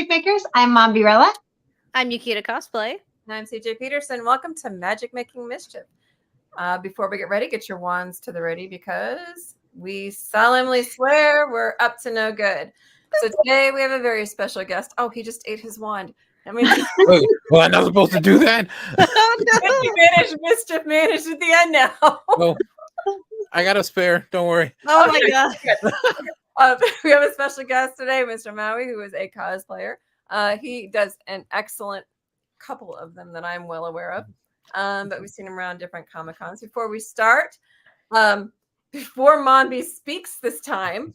Magic Makers. I'm Mom Birella. I'm Yukita Cosplay. And I'm CJ Peterson. Welcome to Magic Making Mischief. Before we get ready, get your wands to the ready because we solemnly swear we're up to no good. So today we have a very special guest. Oh, he just ate his wand. That means well, I'm not supposed to do that. Mischief managed at the end now. Oh, I got a spare. Don't worry. Oh my god. We have a special guest today, Mr. Maui, who is a cosplayer. He does an excellent couple of them that I'm well aware of. But we've seen him around different Comic-Cons. Before we start, before Mombi speaks this time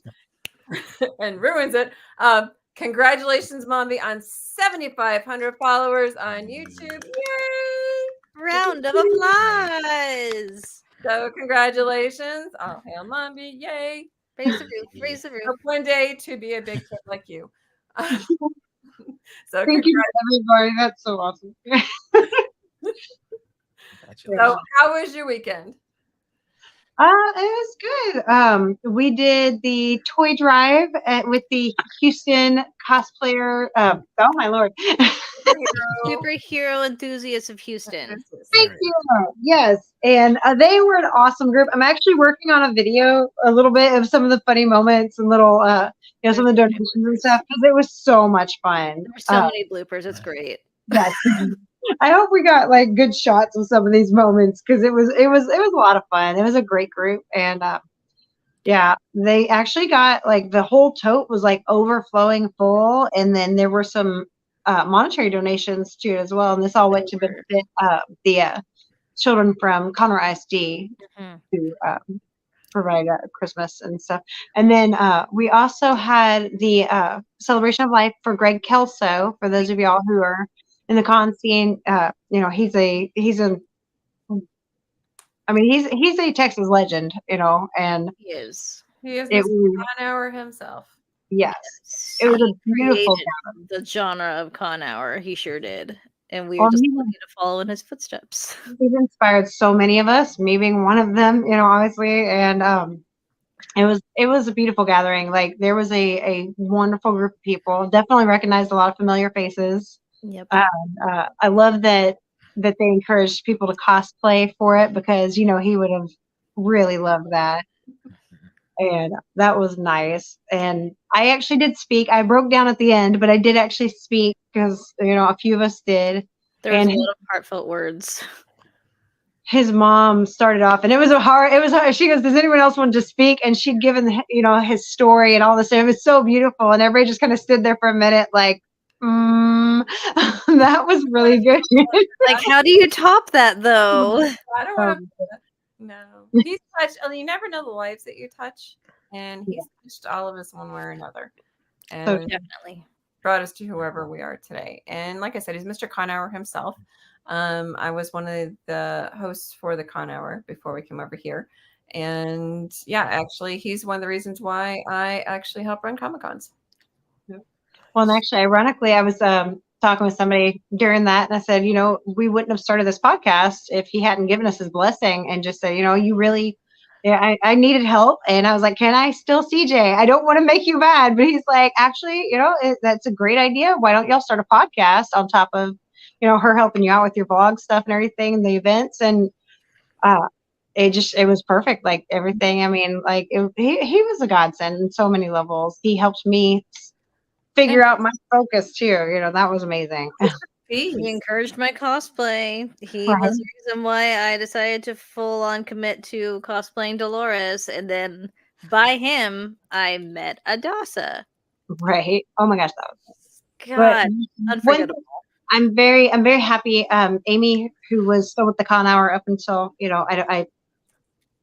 and ruins it, congratulations, Mombi, on 7,500 followers on YouTube. Yay! Round of applause. So congratulations. All hail Mombi. Yay. Raise the roof. Raise the roof. Hope one day to be a big kid like you. So Thank you, everybody. That's so awesome. So how was your weekend? It was good. We did the toy drive with the Houston cosplayer. Oh my lord! Superhero enthusiasts of Houston. Thank you. Yes, and they were an awesome group. I'm actually working on a video, a little bit of some of the funny moments and little, some of the donations and stuff because it was so much fun. There were so many bloopers. It's great. Yes. I hope we got like good shots of some of these moments because it was a lot of fun. It was a great group, and yeah, they actually got like the whole tote was like overflowing full, and then there were some monetary donations too as well, and this all went to benefit the children from Conroe ISD to provide Christmas and stuff. And then we also had the celebration of life for Greg Kelso. For those of y'all who are in the con scene, he's a Texas legend, and he is Con Hour himself. Yes, it was a beautiful the genre of Con Hour. He sure did, and we were just looking to follow in his footsteps. He's inspired so many of us, me being one of them, obviously, and it was a beautiful gathering. Like there was a wonderful group of people. Definitely recognized a lot of familiar faces. Yep. I love that they encouraged people to cosplay for it because he would have really loved that, and that was nice. And I actually did speak. I broke down at the end, but I did actually speak because a few of us did. There was a lot of heartfelt words. His mom started off, and it was hard. She goes, "Does anyone else want to speak?" And she'd given his story and all this. And it was so beautiful, and everybody just kind of stood there for a minute, like. That was really good. Like, how do you top that, though? I don't want to. No, he's touched. You never know the lives that you touch, and he's touched all of us one way or another. And So definitely brought us to whoever we are today. And like I said, he's Mr. Con Hour himself. I was one of the hosts for the Con Hour before we came over here, and yeah, actually, he's one of the reasons why I actually help run Comic-Cons. Well, and actually, ironically, I was talking with somebody during that, and I said, we wouldn't have started this podcast if he hadn't given us his blessing and just said, you really, I needed help. And I was like, can I still CJ? I don't want to make you mad. But he's like, actually, that's a great idea. Why don't y'all start a podcast on top of, her helping you out with your vlog stuff and everything and the events. And it was perfect. Like everything. I mean, like he was a godsend in so many levels. He helped me figure out my focus too. That was amazing. he encouraged my cosplay. He was the reason why I decided to full on commit to cosplaying Dolores, and then by him I met Adasa. Right. Oh my gosh, that was God, unforgettable. I'm very happy. Amy, who was still with the Con Hour up until the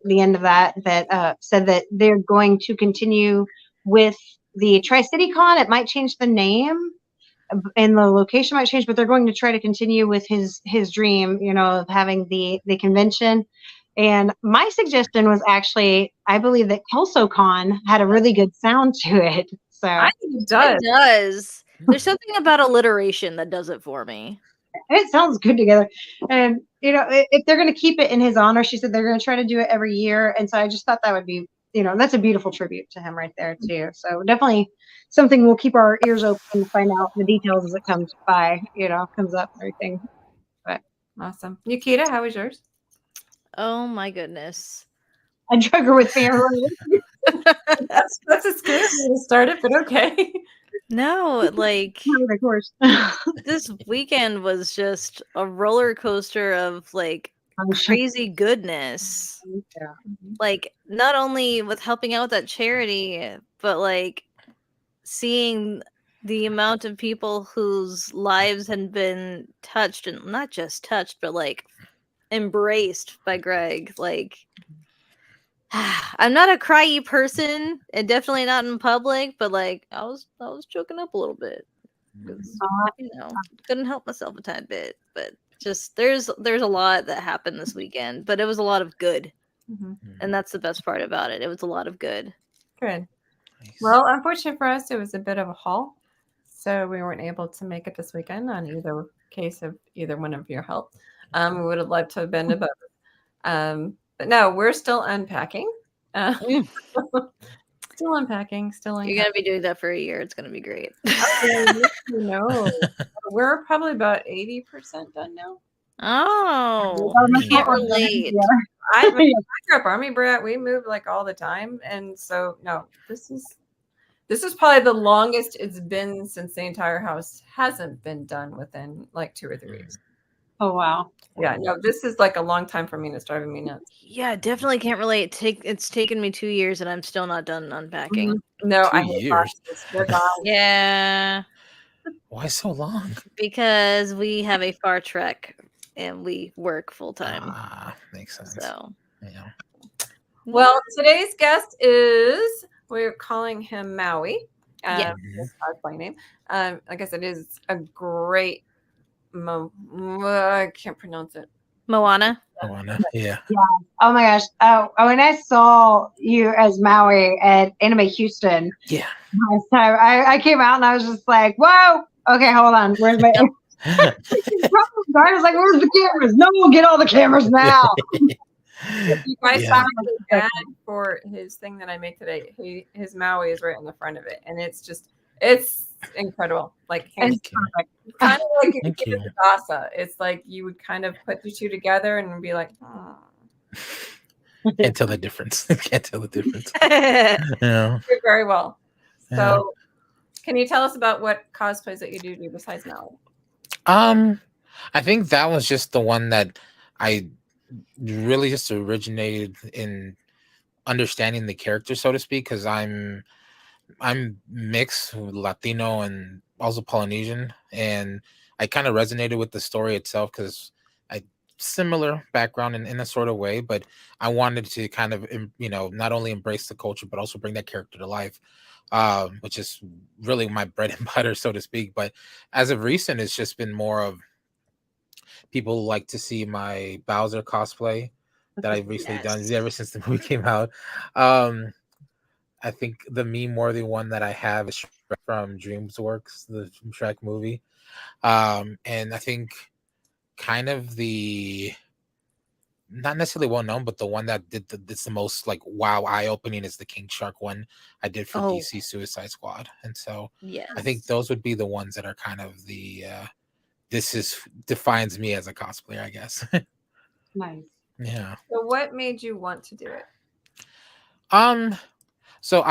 end of that said that they're going to continue with the Tri-City Con. It might change the name and the location might change, but they're going to try to continue with his dream, of having the convention. And my suggestion was actually, I believe that Kelso Con had a really good sound to it. So I think it does. It does. There's something about alliteration that does it for me. It sounds good together. And, if they're going to keep it in his honor, she said they're going to try to do it every year. And so I just thought that would be that's a beautiful tribute to him right there too. So definitely something we'll keep our ears open to find out the details as it comes by, comes up and everything. But Awesome. Nikita, how was yours? Oh my goodness. I drug her with me. That's a scary way to start it, but okay. No, like Of course. this weekend was just a roller coaster of like crazy goodness. Yeah. Like not only with helping out that charity, but like seeing the amount of people whose lives had been touched, and not just touched, but like embraced by Greg. Like I'm not a cryy person, and definitely not in public, but like I was choking up a little bit. 'Cause, couldn't help myself a tiny bit. But just there's a lot that happened this weekend, but it was a lot of good. And that's the best part about it. It was a lot of good. Good. Nice. Well, unfortunately for us, it was a bit of a haul, so we weren't able to make it this weekend on either case of either one of your help. We would have loved to have been to both. But no, we're still unpacking. Still unpacking. You're gonna be doing that for a year. It's gonna be great. No, we're probably about 80% done now. Oh, can't relate. I grew up Army brat. We moved like all the time, and so no, this is probably the longest it's been since the entire house hasn't been done within like 2 or 3 weeks. Oh wow. Yeah, no, this is like a long time for me, and it's driving me nuts. Yeah, definitely can't relate. It's taken me 2 years, and I'm still not done unpacking. No, 2 I hate years. boxes. They're gone. Yeah, Why so long? because we have a far trek and we work full time. Ah, makes sense. So, Yeah. Well, today's guest is, we're calling him Maui. Yes. His cosplay name. Like I said, it is a great. I can't pronounce it. Moana. Yeah. Oh my gosh. Oh, when I saw you as Maui at Anime Houston Yeah. last time, I came out and I was just like, whoa. Okay, hold on. Where's my I was like, where's the cameras? No, we'll get all the cameras now. You guys Yeah. saw his ad for his thing that I made today. His Maui is right in the front of it, and it's incredible. Like hands perfect. It's kind of like if you did Dasa. It's like you would kind of put the two together and be like, oh. Can't tell the difference. Can't tell the difference. Yeah. Did very well. So, Yeah. can you tell us about what cosplays that you do besides Maui? I think that was just the one that I really just originated in understanding the character, so to speak, because I'm mixed Latino and also Polynesian, and I kind of resonated with the story itself because I similar background in a sort of way, but I wanted to kind of not only embrace the culture but also bring that character to life, which is really my bread and butter, so to speak. But as of recent, it's just been more of people like to see my Bowser cosplay that I've recently done ever since the movie came out. I think the meme worthy one that I have is Shrek from DreamWorks, the Shrek movie. And I think kind of the not necessarily well known, but the one that it's the most like wow eye opening is the King Shark one I did for DC Suicide Squad. And so I think those would be the ones that are kind of the defines me as a cosplayer, I guess. Nice. Yeah. So, what made you want to do it? So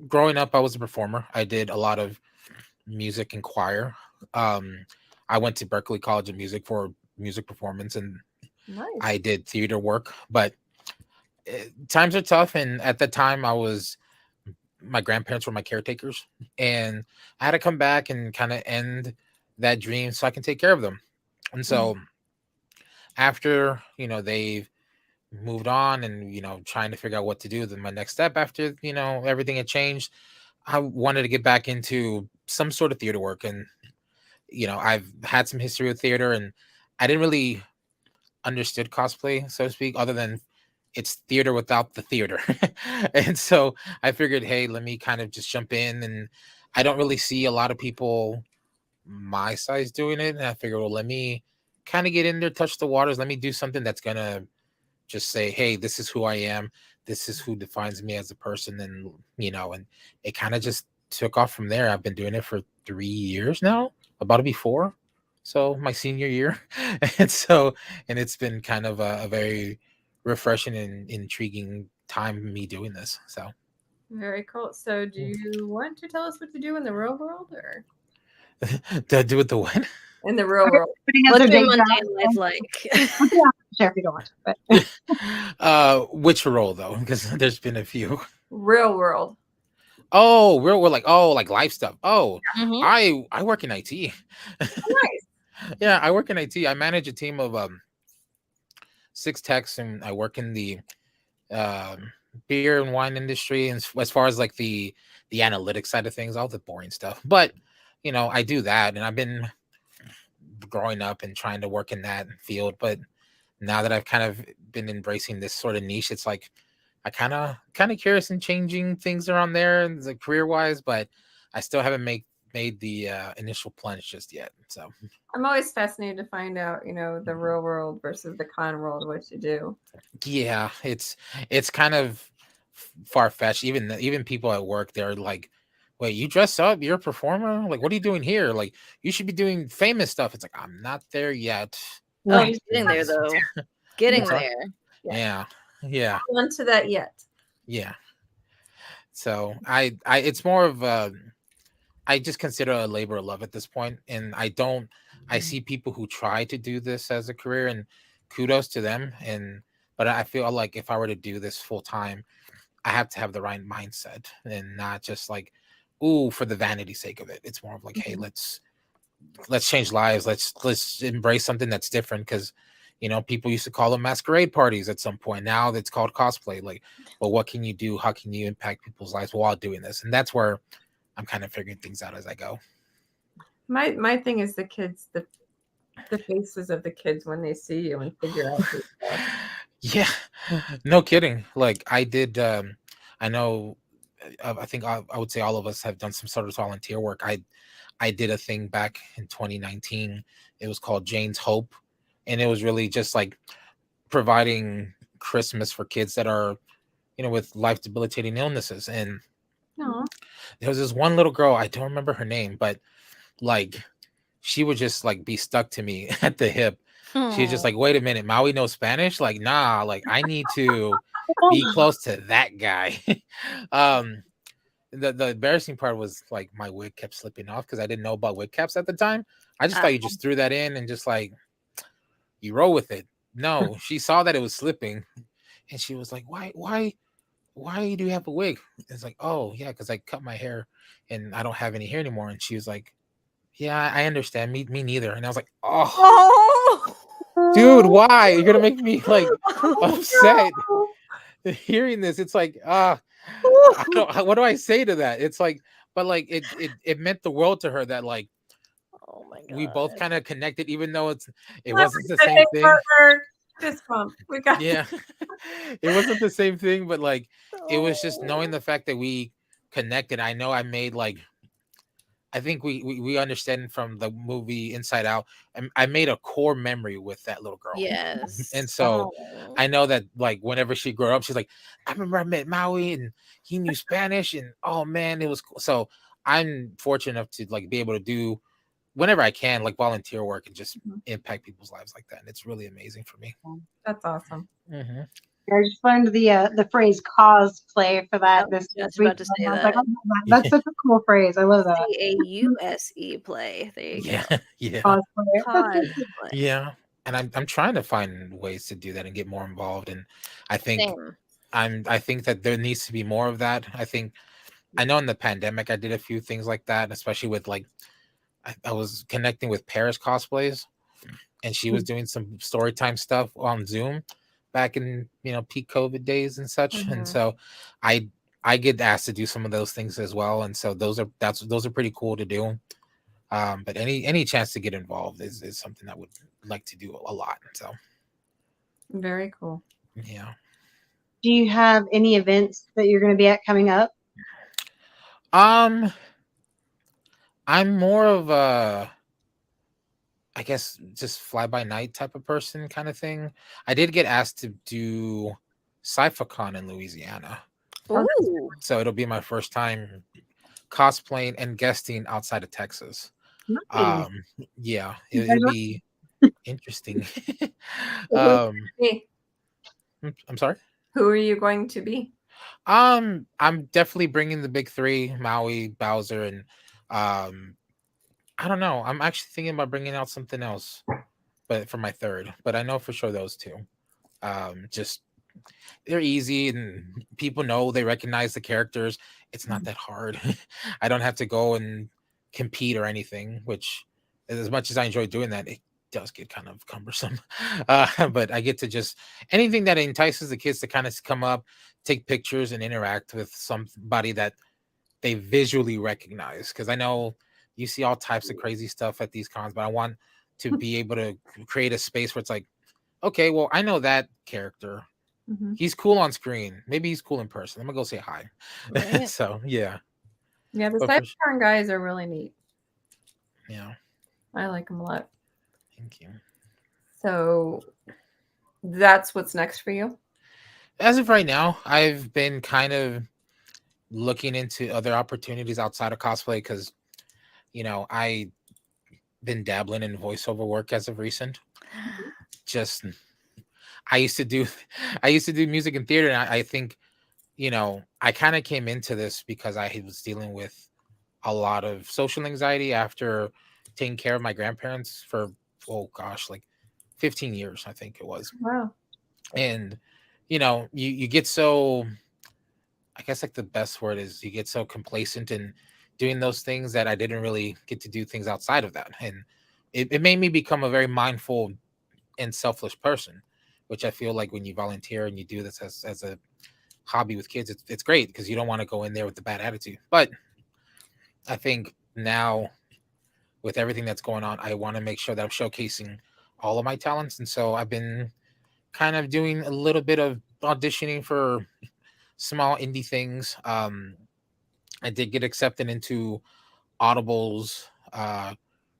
growing up, I was a performer. I did a lot of music and choir. I went to Berklee College of Music for music performance, and I did theater work. But times are tough, and at the time, my grandparents were my caretakers, and I had to come back and kind of end that dream so I can take care of them. And so after they've moved on and trying to figure out what to do, then my next step after everything had changed, I wanted to get back into some sort of theater work. And I've had some history with theater, and I didn't really understood cosplay, so to speak, other than it's theater without the theater. And so I figured, hey, let me kind of just jump in, and I don't really see a lot of people my size doing it, and I figured, well, let me kind of get in there, touch the waters, let me do something that's gonna just say, hey, this is who I am, this is who defines me as a person, and and it kind of just took off from there. I've been doing it for 3 years now, about to be 4, so my senior year. And it's been kind of a very refreshing and intriguing time me doing this. So Very cool. So, do you want to tell us what to do in the real world, or do I do it the what? in the real world? Everybody has What's their your day mundane job. life like? Share if you don't want to, but Which role though? Because there's been a few. Real world. Oh, we're like, oh, like life stuff. Oh, Mhm. I work in IT. Nice. Yeah, I work in IT. I manage a team of 6 techs, and I work in the um, beer and wine industry. And as far as like the analytics side of things, all the boring stuff. But I do that, and I've been growing up and trying to work in that field. But now that I've kind of been embracing this sort of niche, it's like I kind of curious in changing things around there and like career wise, but I still haven't made the initial plunge just yet. So I'm always fascinated to find out, the real world versus the con world, what you do. yeah, it's kind of far fetched. Even people at work, they're like, "Wait, you dress up? You're a performer? Like, what are you doing here? Like, you should be doing famous stuff." It's like I'm not there yet. Oh, he's getting there though. Getting What's that? there. Yeah. On to that yet. Yeah. So I it's more of I just consider it a labor of love at this point, and I see people who try to do this as a career, and kudos to them. But I feel like if I were to do this full time, I have to have the right mindset and not just like, ooh, for the vanity sake of it. It's more of like, hey, let's change lives. Let's embrace something that's different, because people used to call them masquerade parties at some point. Now that's called cosplay. Like, well, what can you do? How can you impact people's lives while doing this? And that's where I'm kind of figuring things out as I go. My thing is the kids, the faces of the kids when they see you and figure out who you are. Yeah, no kidding. Like I did, I know, I think I would say all of us have done some sort of volunteer work. I did a thing back in 2019. It was called Jane's Hope, and it was really just like providing Christmas for kids that are, with life debilitating illnesses. And No. there was this one little girl, I don't remember her name, but like she would just like be stuck to me at the hip. She was just like, wait a minute, Maui knows Spanish? Like, nah, like I need to be close to that guy. um the embarrassing part was like my wig kept slipping off because I didn't know about wig caps at the time. I just thought you just threw that in and just like you roll with it. No, she saw that it was slipping, and she was like, why do you have a wig? It's like, oh yeah, because I cut my hair and I don't have any hair anymore. And she was like, yeah, I understand. Me neither. And I was like, oh, dude, why? You're gonna make me like upset hearing this. It's like, I don't. What do I say to that? It's like, but like it meant the world to her that like Oh my god. we both kind of connected, even though it Like wasn't we the said, same hey, thing. partner, fist bump. We got Yeah, it wasn't the same thing, but like it was just knowing the fact that we connected. I know I made like I think we understand from the movie Inside Out. I made a core memory with that little girl. Yes. And so I know that like whenever she grew up, she's like, I remember I met Maui and he knew Spanish, and oh man, it was cool. So I'm fortunate enough to like be able to do whenever I can like volunteer work and just impact people's lives like that. And it's really amazing for me. That's awesome. Mm-hmm. I just learned the phrase cosplay for that I was this just week. about to say I was that. like, oh, that's such a cool phrase. I love that. CAUSE play. There you Yeah, go. yeah, Cosplay. Cosplay. yeah. And I'm trying to find ways to do that and get more involved. And I think Same. I think that there needs to be more of that. I know in the pandemic I did a few things like that, especially with like I was connecting with Paris cosplays, and she was doing some story time stuff on Zoom back in peak COVID days and such. And so I get asked to do some of those things as well. And so those are pretty cool to do. But any chance to get involved is something I would like to do a lot. So Very cool. yeah. Do you have any events that you're going to be at coming up? I'm more of a, I guess, just fly by night type of person kind of thing. I did get asked to do Sci-Fi-Con in Louisiana. Ooh. So it'll be my first time cosplaying and guesting outside of Texas. Nice. Yeah, it'll be interesting. Hey, I'm sorry. who are you going to be? I'm definitely bringing the big three: Maui, Bowser, and I don't know. I'm actually thinking about bringing out something else, but for my third. But I know for sure those two. Just they're easy and people know they recognize the characters. It's not that hard. I don't have to go and compete or anything, which as much as I enjoy doing that, it does get kind of cumbersome. But I get to just anything that entices the kids to kind of come up, take pictures, and interact with somebody that they visually recognize. Because I know you see all types of crazy stuff at these cons, but I want to be able to create a space where it's like, okay, well, I know that character. Mm-hmm. He's cool on screen. Maybe he's cool in person. I'm gonna go say hi. Right. So yeah, Yeah, the But for Cybertron guys are really neat. yeah. I like them a lot. Thank you. So that's what's next for you? As of right now, I've been kind of looking into other opportunities outside of cosplay because, I been dabbling in voiceover work as of recent. Just I used to do, I used to do music and theater, and I think, I kind of came into this because I was dealing with a lot of social anxiety after taking care of my grandparents for oh gosh, like 15 years, I think it was. Wow. And you get so, I guess like the best word is you get so complacent in doing those things that I didn't really get to do things outside of that. And it made me become a very mindful and selfless person, which I feel like when you volunteer and you do this as a hobby with kids, it's great because you don't want to go in there with the bad attitude. But I think now with everything that's going on, I want to make sure that I'm showcasing all of my talents. And so I've been kind of doing a little bit of auditioning for small indie things. I did get accepted into Audible's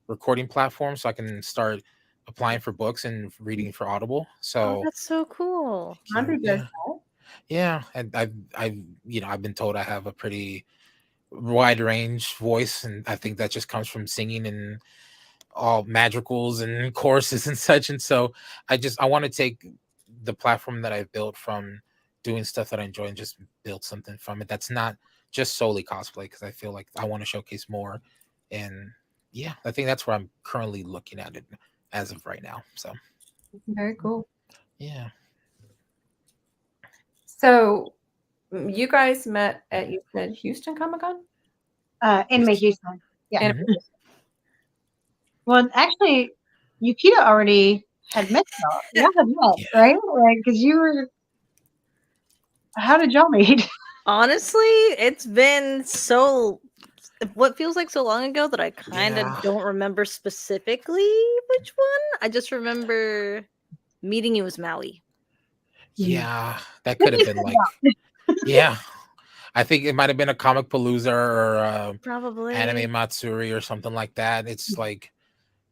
recording platform, so I can start applying for books and reading for Audible. Oh, So that's so cool. How did yeah, that? yeah, and I've been told I have a pretty wide range voice, and I think that just comes from singing and all madrigals and choruses and such. And so I want to take the platform that I've built from doing stuff that I enjoy and just build something from it that's not just solely cosplay, because I feel like I want to showcase more. And yeah, I think that's where I'm currently looking at it as of right now. So Very cool. yeah. So you guys met at, you said Houston Comic Con? Anime Houston. Yeah. And Well, actually, Yukita already had met y'all. Y'all had met, right? Like, because you were. How did y'all meet? Honestly, it's been what feels like so long ago that I kind of Yeah. don't remember specifically which one. I just remember meeting you as Maui. Yeah, that could have been like, yeah. I think it might have been a Comic Palooza or Probably. Anime Matsuri or something like that. It's like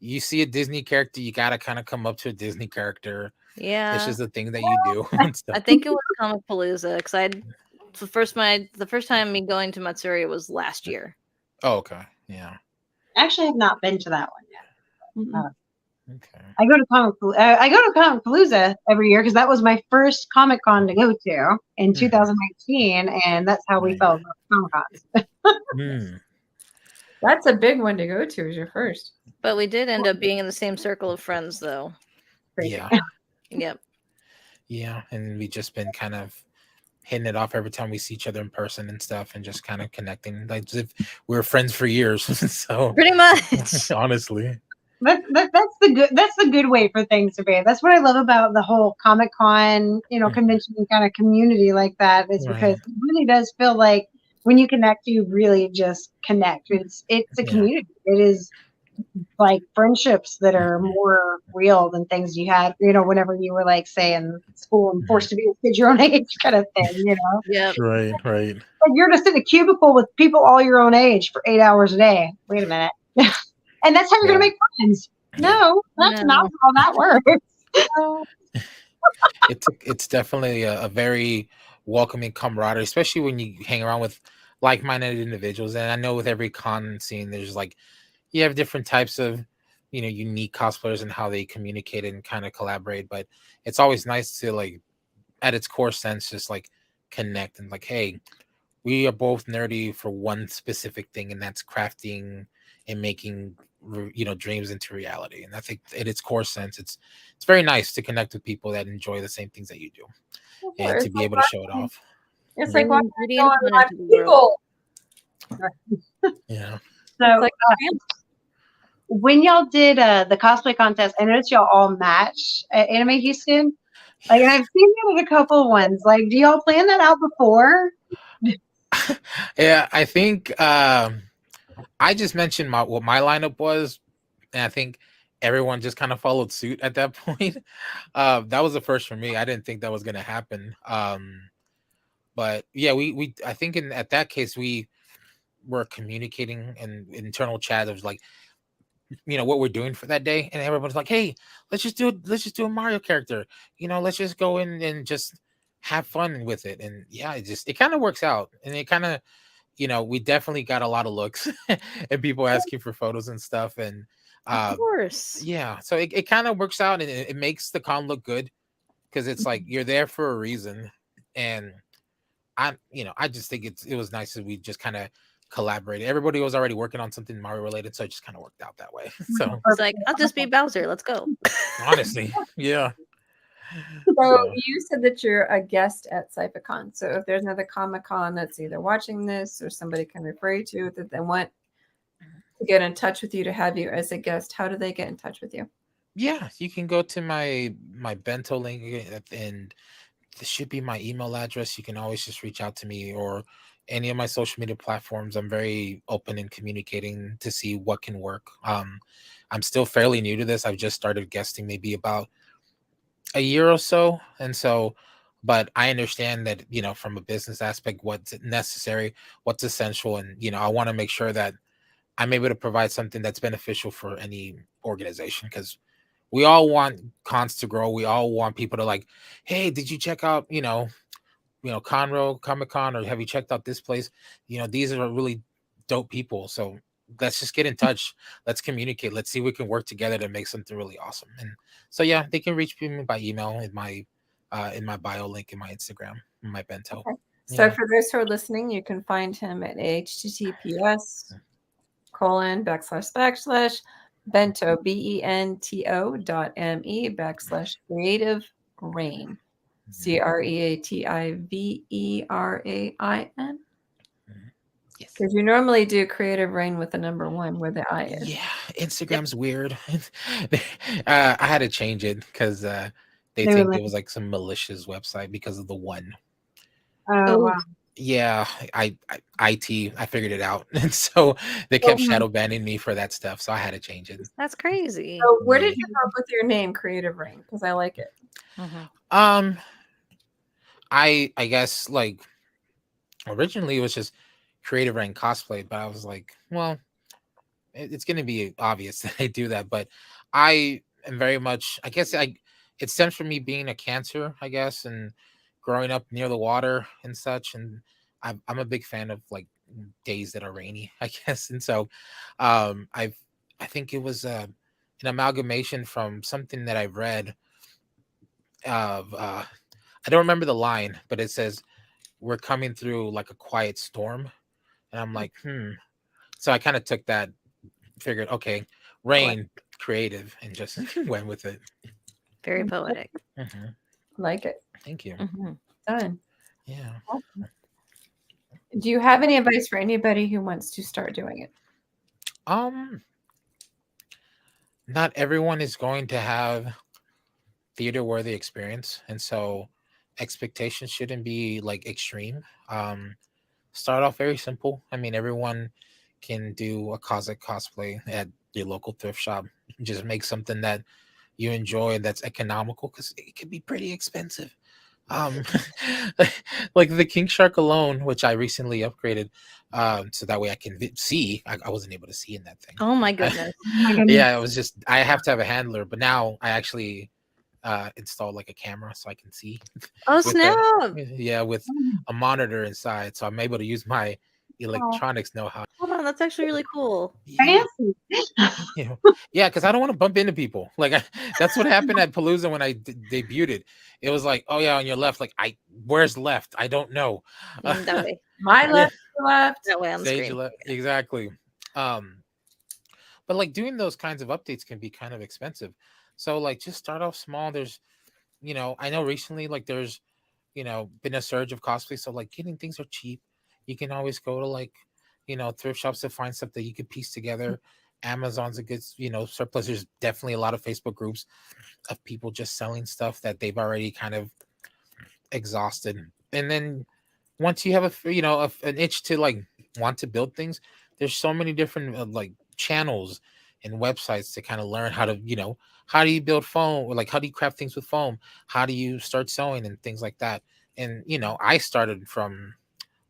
you see a Disney character, you gotta kind of come up to a Disney character. Yeah. It's just the thing that you do. And stuff. I think it was Comic Palooza because the first time me going to Matsuri was last year. Oh, okay. Yeah. Actually, I have not been to that one yet. Okay. I go to Comic Palooza every year because that was my first Comic Con to go to in 2019, and that's how we Right. felt about Comic Cons. that's a big one to go to, is your first. But we did end up being in the same circle of friends, though. Yeah. Yep. Yeah. And we just been kind of hitting it off every time we see each other in person and stuff, and just kind of connecting like as if we were friends for years. So Pretty much. honestly. That's the good way for things to be. That's what I love about the whole Comic Con, convention kind of community like that, is because it really does feel like when you connect, you really just connect. It's a community. It is like friendships that are more real than things you had, whenever you were like, say, in school and forced to be a kid your own age kind of thing, Yep. Right. Like you're just in a cubicle with people all your own age for 8 hours a day. Wait a minute. And that's how you're going to make friends. No, that's not how that works. it's definitely a very welcoming camaraderie, especially when you hang around with like-minded individuals. And I know with every con scene, there's like you have different types of unique cosplayers and how they communicate and kind of collaborate. But it's always nice to like at its core sense just like connect and like, hey, we are both nerdy for one specific thing, and that's crafting and making dreams into reality. And I think at its core sense, it's very nice to connect with people that enjoy the same things that you do, Of and course. to be able to show it off. It's like watching Bringing going fun live into the world. people. Yeah. So It's like when y'all did the cosplay contest, I noticed y'all all matched at Anime Houston. Like, and I've seen you at a couple ones. Like, do y'all plan that out before? Yeah, I think I just mentioned what my lineup was, and I think everyone just kind of followed suit at that point. That was the first for me. I didn't think that was going to happen. But yeah, we I think at that case we were communicating in internal chat of like what we're doing for that day, and everyone's like, hey, let's just do a Mario character, let's just go in and just have fun with it. And yeah, it kind of works out, and it kind of we definitely got a lot of looks and people asking for photos and stuff. And Of course. yeah, so it kind of works out, and it makes the con look good because it's like you're there for a reason. And I just think it was nice that we just kind of collaborated. Everybody was already working on something Mario related, so it just kind of worked out that way. So It's like, I'll just be Bowser. Let's go. honestly, yeah. So you said that you're a guest at CypherCon. So if there's another Comic-Con that's either watching this or somebody can refer you to that they want to get in touch with you to have you as a guest, how do they get in touch with you? Yeah, you can go to my bento link, and this should be my email address. You can always just reach out to me or any of my social media platforms. I'm very open in communicating to see what can work. I'm still fairly new to this. I've just started guesting maybe about a year or so. And so, but I understand that, from a business aspect, what's necessary, what's essential. And, I want to make sure that I'm able to provide something that's beneficial for any organization, because we all want cons to grow. We all want people to like, hey, did you check out, Conroe Comic Con, or have you checked out this place? These are really dope people. So let's just get in touch. Let's communicate. Let's see if we can work together to make something really awesome. And so yeah, they can reach me by email in my bio link in my Instagram, in my bento. Okay. So Yeah. for those who are listening, you can find him at https:// bento.me/creative Ra1n. CREATIVERAIN. Yes. Because you normally do Creative Ra1n with the number 1 where the I is. Yeah, Instagram's weird. I had to change it because they think it was like some malicious website because of the 1. Oh, wow. Yeah, I figured it out, and so they kept shadow banning me for that stuff. So I had to change it. That's crazy. So where did you come up with your name, Creative Ra1n? Because I like it. I guess like originally it was just Creative Ra1n cosplay, but I was like, well, it's going to be obvious that I do that. But I am very much, I guess it stems from me being a Cancer, I guess, and growing up near the water and such. And I'm a big fan of like days that are rainy, I guess. And so I think it was an amalgamation from something that I've read of, I don't remember the line, but it says, we're coming through like a quiet storm. And I'm like, So I kind of took that, figured, okay, Ra1n, creative, and just went with it. Very poetic. Like it. Thank you. Done. Yeah. Awesome. Do you have any advice for anybody who wants to start doing it? Not everyone is going to have theater worthy experience, and so expectations shouldn't be like extreme. Start off very simple. I mean, everyone can do a cosplay at your local thrift shop. Just make something that you enjoy that's economical, because it can be pretty expensive. Like the King Shark alone, which I recently upgraded, so that way I can see. I wasn't able to see in that thing. Oh my goodness. Yeah, it was just I have to have a handler, but now I actually installed like a camera so I can see. Oh with a, snap! yeah, with a monitor inside, so I'm able to use my electronics know-how. Hold on, that's actually really cool. Yeah, Fancy. you know, yeah, because I don't want to bump into people. Like that's what happened at Palooza when I debuted it. It was like, oh yeah, on your left. Like where's left? I don't know. That way, My Yeah. left, your left. that way on the Sage screen. left, exactly. But like doing those kinds of updates can be kind of expensive. So like just start off small. There's, I know recently like there's, been a surge of cosplay. So like getting things are cheap. You can always go to like, thrift shops to find stuff that you could piece together. Amazon's a good, surplus. There's definitely a lot of Facebook groups of people just selling stuff that they've already kind of exhausted. And then once you have an itch to like want to build things, there's so many different like channels and websites to kind of learn how to how do you build foam, or like how do you craft things with foam, how do you start sewing and things like that. And I started from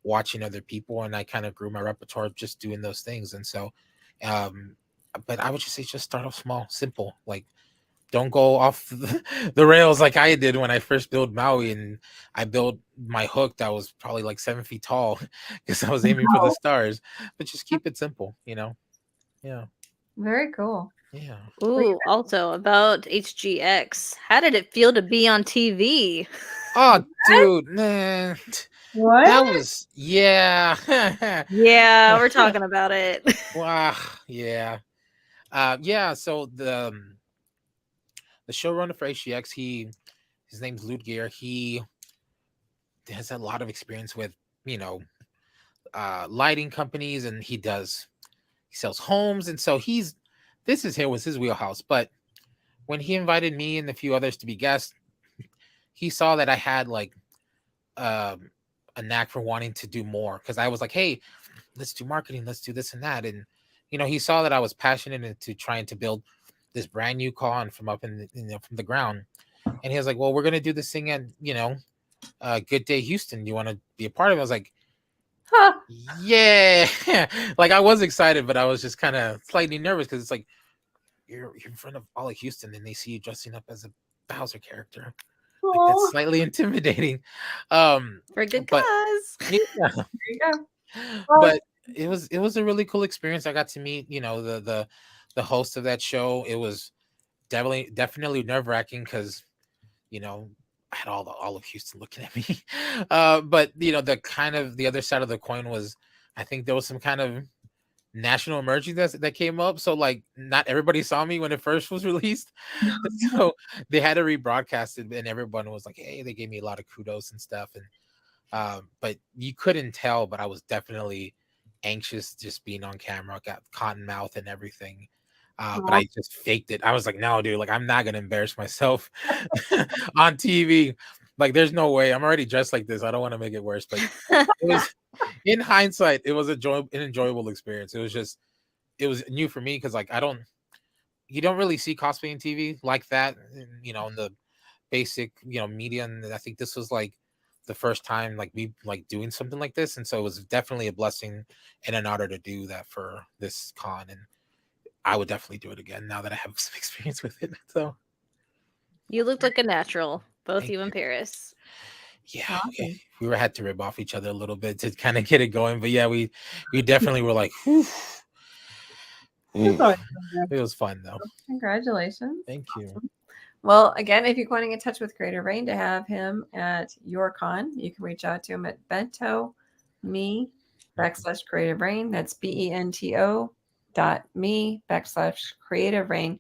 watching other people, and I kind of grew my repertoire of just doing those things. And so but I would just say just start off small, simple. Like don't go off the rails like I did when I first built Maui, and I built my hook that was probably like 7 feet tall because I was aiming for the stars. But just keep it simple, Yeah. Very cool. Yeah. Ooh, also about HGX. How did it feel to be on TV? Oh, dude, man. What? That was yeah. Yeah, we're talking about it. Wow. Yeah. Yeah. So the showrunner for HGX, his name's Ludger. He has a lot of experience with lighting companies, and he sells homes, and so was his wheelhouse. But when he invited me and a few others to be guests, he saw that I had like a knack for wanting to do more, because I was like, hey, let's do marketing, let's do this and that. And he saw that I was passionate into trying to build this brand new con from up in from the ground. And he was like, well, we're gonna do this thing at Good Day Houston, you want to be a part of it? I was like, Huh. yeah. Like I was excited, but I was just kind of slightly nervous because it's like you're in front of all of Houston and they see you dressing up as a Bowser character. Like, that's slightly intimidating. For a good but cause. yeah. There you go. But it was a really cool experience. I got to meet the host of that show. It was definitely nerve-wracking because I had all of Houston looking at me. But the other side of the coin was, I think there was some kind of national emergency that came up. So like not everybody saw me when it first was released. So they had to rebroadcast it, and everyone was like, hey, they gave me a lot of kudos and stuff. And but you couldn't tell, but I was definitely anxious just being on camera. I got cotton mouth and everything. But I just faked it. I was like, no, dude, like I'm not gonna embarrass myself on TV. Like, there's no way. I'm already dressed like this. I don't want to make it worse. But it was, in hindsight, it was an enjoyable experience. It was new for me because like you don't really see cosplay in TV like that, in the basic media. And I think this was like the first time like me like doing something like this, and so it was definitely a blessing and an honor to do that for this con. And I would definitely do it again now that I have some experience with it. So You looked like a natural, both Thank you and Paris. yeah, we had to rib off each other a little bit to kind of get it going. But yeah, we definitely were like, whew. Ooh. It was fun though. Congratulations. Thank you. Well, again, if you're wanting in touch with Creative Ra1n to have him at your con, you can reach out to him at bento.me/Creative Ra1n. That's BENTO.me/Creative Ra1n,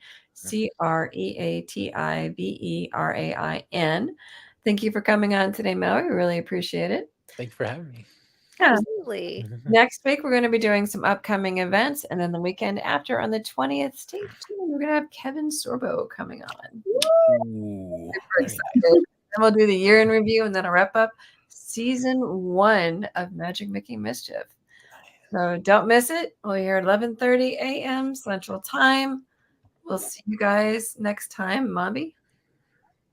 CREATIVERAIN. Thank you for coming on today, Mel. We really appreciate it. Thank you for having me. Yeah. Absolutely. Next week, we're going to be doing some upcoming events. And then the weekend after, on the 20th, stay tuned. We're going to have Kevin Sorbo coming on. Ooh. Super excited. Then we'll do the year in review, and then I'll wrap up season 1 of Magic Making Mischief. So don't miss it. We'll hear 11:30 a.m. Central Time. We'll see you guys next time. Mommy?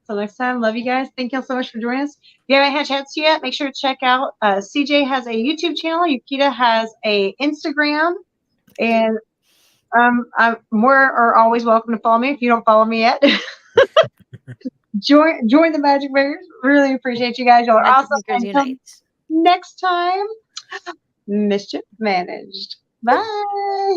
So next time, love you guys. Thank you all so much for joining us. If you haven't had a chance to yet, make sure to check out CJ has a YouTube channel. Yukita has a Instagram. And more are always welcome to follow me if you don't follow me yet. join the Magic Makers. Really appreciate you guys. Y'all are Magic awesome. Makers Until unite. next time, mischief managed. Bye.